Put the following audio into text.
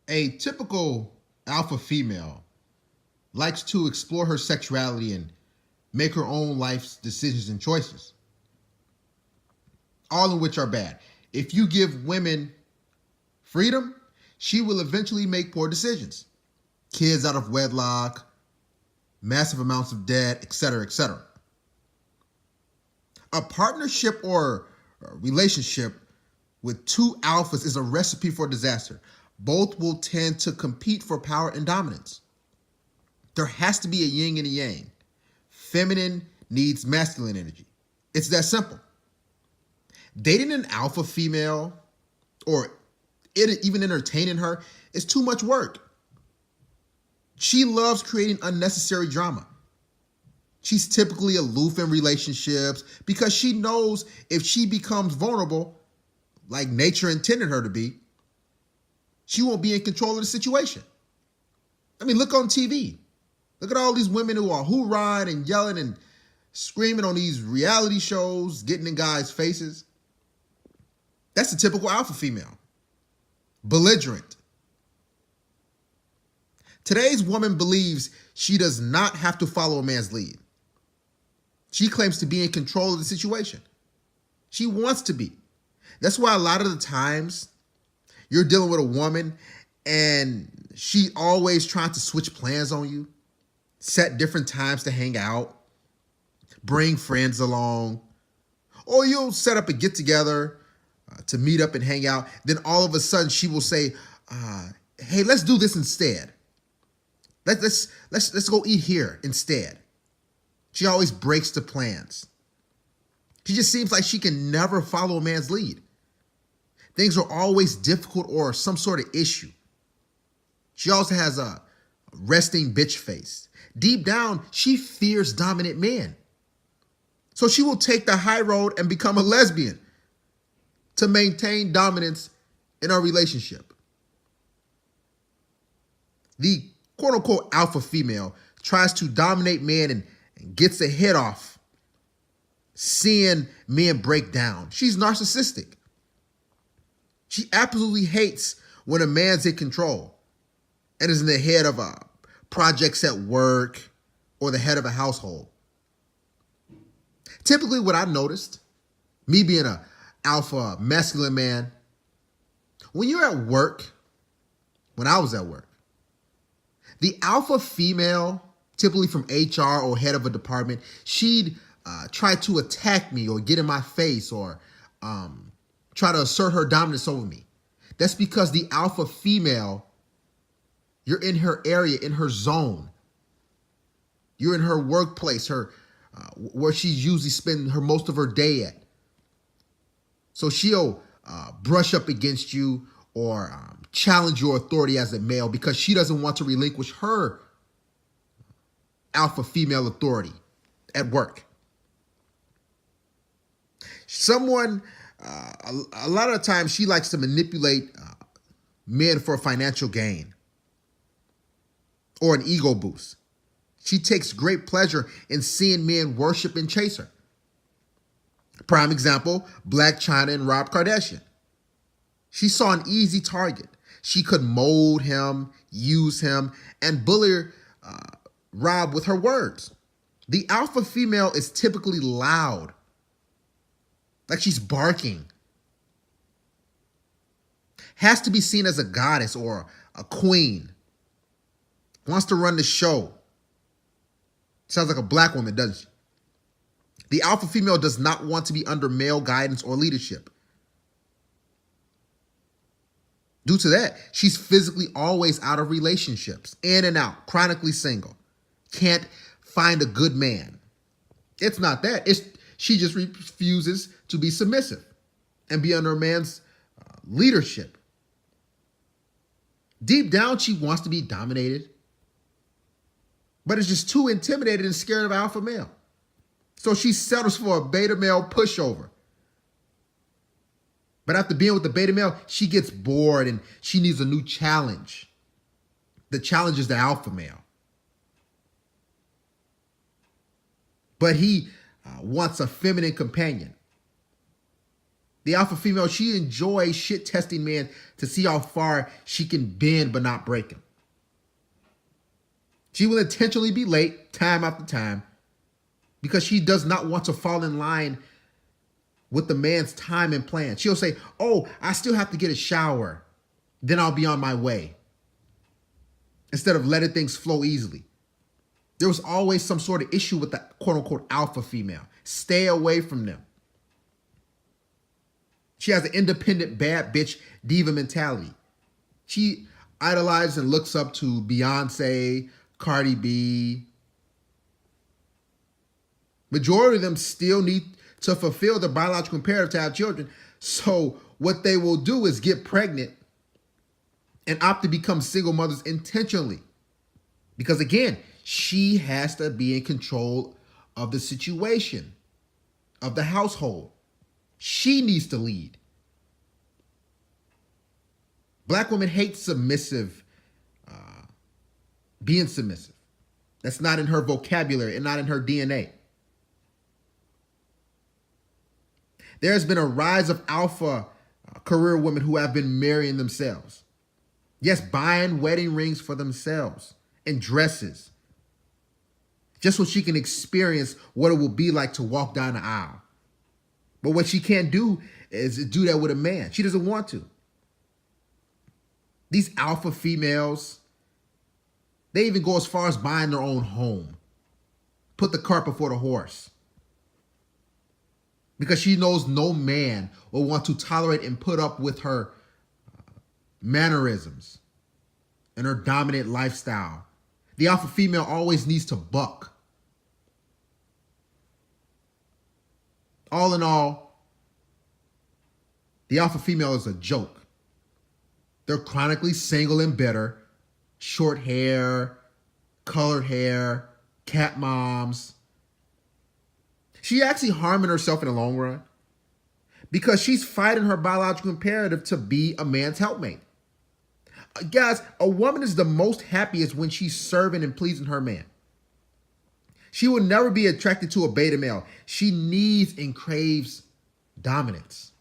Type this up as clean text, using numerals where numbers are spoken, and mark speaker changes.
Speaker 1: A typical alpha female likes to explore her sexuality and make her own life's decisions and choices, all of which are bad. If you give women freedom, she will eventually make poor decisions. Kids out of wedlock, massive amounts of debt, etc., etc. A partnership or a relationship with two alphas is a recipe for disaster. Both will tend to compete for power and dominance. There has to be a yin and a yang. Feminine needs masculine energy. It's that simple. Dating an alpha female or even entertaining her is too much work. She loves creating unnecessary drama. She's typically aloof in relationships because she knows if she becomes vulnerable, like nature intended her to be, she won't be in control of the situation. I mean, look on TV. Look at all these women who are hoorahing and yelling and screaming on these reality shows, getting in guys' faces. That's the typical alpha female. Belligerent. Today's woman believes she does not have to follow a man's lead. She claims to be in control of the situation. She wants to be. That's why a lot of the times you're dealing with a woman and she always trying to switch plans on you, set different times to hang out, bring friends along, or you'll set up a get together to meet up and hang out. Then all of a sudden she will say, "Hey, let's do this instead. Let's go eat here instead." She always breaks the plans. She just seems like she can never follow a man's lead. Things are always difficult or some sort of issue. She also has a resting bitch face. Deep down, she fears dominant men. So she will take the high road and become a lesbian to maintain dominance in our relationship. The quote unquote alpha female tries to dominate men and gets a hit off seeing men break down. She's narcissistic. She absolutely hates when a man's in control and is in the head of projects at work or the head of a household. Typically what I've noticed, me being an alpha masculine man, when you're at work, when I was at work, the alpha female, typically from HR or head of a department, she'd try to attack me or get in my face or try to assert her dominance over me. That's because the alpha female, you're in her area, in her zone. You're in her workplace, her where she's usually spending most of her day at. So she'll brush up against you or challenge your authority as a male because she doesn't want to relinquish her alpha female authority at work. Someone, a lot of the time, she likes to manipulate men for financial gain or an ego boost. She takes great pleasure in seeing men worship and chase her. Prime example, Blac Chyna and Rob Kardashian. She saw an easy target. She could mold him, use him, and bully Rob with her words. The alpha female is typically loud, like she's barking. Has to be seen as a goddess or a queen. Wants to run the show. Sounds like a black woman, doesn't she? The alpha female does not want to be under male guidance or leadership. Due to that, she's physically always out of relationships, in and out, chronically single. Can't find a good man. It's not that. She just refuses to be submissive and be under a man's leadership. Deep down, she wants to be dominated, but is just too intimidated and scared of alpha male. So she settles for a beta male pushover. But after being with the beta male, she gets bored and she needs a new challenge. The challenge is the alpha male. But he wants a feminine companion. The alpha female, she enjoys shit testing men to see how far she can bend but not break him. She will intentionally be late time after time because she does not want to fall in line with the man's time and plan. She'll say, oh, I still have to get a shower, then I'll be on my way, instead of letting things flow easily. There was always some sort of issue with the quote-unquote alpha female. Stay away from them. She has an independent bad bitch diva mentality. She idolizes and looks up to Beyonce, Cardi B. Majority of them still need to fulfill their biological imperative to have children. So what they will do is get pregnant and opt to become single mothers intentionally. Because again, she has to be in control of the situation, of the household. She needs to lead. Black women hate being submissive. That's not in her vocabulary and not in her DNA. There has been a rise of alpha career women who have been marrying themselves. Yes, buying wedding rings for themselves and dresses, just so she can experience what it will be like to walk down the aisle. But what she can't do is do that with a man. She doesn't want to. These alpha females, they even go as far as buying their own home. Put the cart before the horse. Because she knows no man will want to tolerate and put up with her mannerisms and her dominant lifestyle. The alpha female always needs to buck. All in all, the alpha female is a joke. They're chronically single and bitter, short hair, colored hair, cat moms. She actually harming herself in the long run because she's fighting her biological imperative to be a man's helpmate. Guys, a woman is the most happiest when she's serving and pleasing her man. She will never be attracted to a beta male. She needs and craves dominance.